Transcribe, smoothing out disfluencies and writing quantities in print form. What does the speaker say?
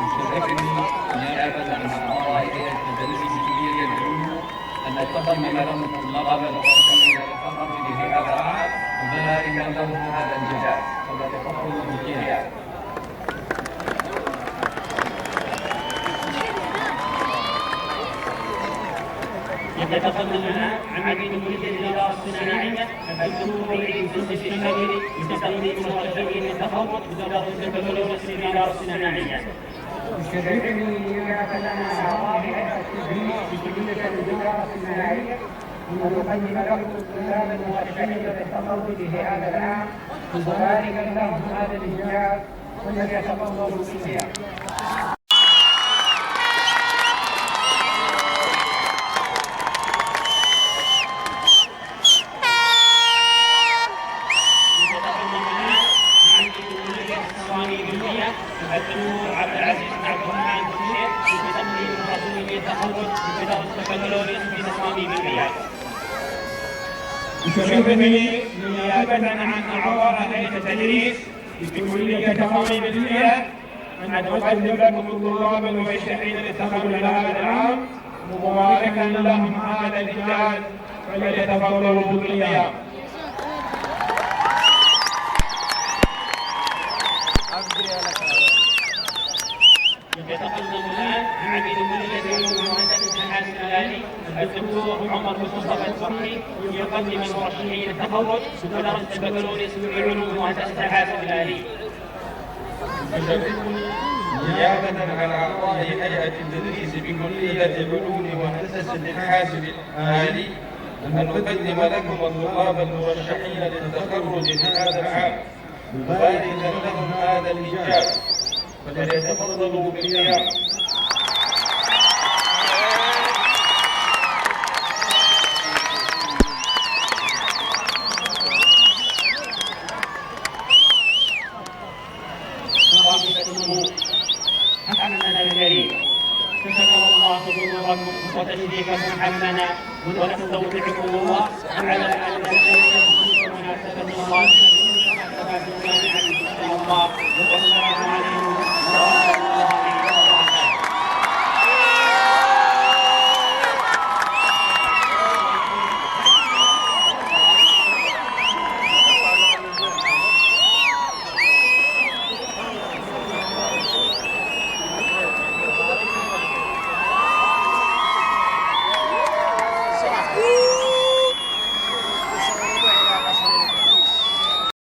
مشتركني نيابة عن أعضاء هيئة التدريس الكبير يدعوه أن أقدم لهم الطلاب المرشحين للتخرج بهذا العام مباركا لهم هذا الانجاز فليتفضلوا بالقيام. يتقدم عميد كلية الإدارة الصناعية الدكتور عيد الشمالي لتقديم مرشحين للتخرج بوزارة البكالوريوس في الإدارة الصناعية. يشرفني نيابة عن أعضاء هيئة التدريس بكلية الإدارة الصناعية أن أقدم لكم الطلاب المرشحين للتخرج في هذا العام مباركا لهم هذا الإنجاز وليتفضلوا بالقيام. الدكتور عبد العزيز عبد الرحمن الشيخ لتقديم مرشحين للتخرج بوزارة البكالوريوس في تصميم الرياض. يشرفني نيابة عن أعضاء هيئة التدريس بكلية تصميم الرياض أن أقدم لكم الطلاب المرشحين للتخرج هذا العام مباركا لهم هذا الإنجاز فليتفضلوا بالقيام. يتقدم الآن عميد كلية علوم وهندسة الحاسب الآلي الدكتور عمر مصطفى الفقي يقدم المرشحين للتخرج بوزارة البكالوريوس في علوم وهندسة الحاسب الآلي. نيابة عن أعضاء هيئة التدريس بكلية العلوم وهندسة الحاسب الآلي أن نقدم لكم الطلاب المرشحين للتخرج في هذا العام مباركا لهم هذا الإنجاز فليتفضلوا بالقيام. حمدنا الكريم شكر الله صدوركم وتشريفكم حمدنا ونستودعكم الله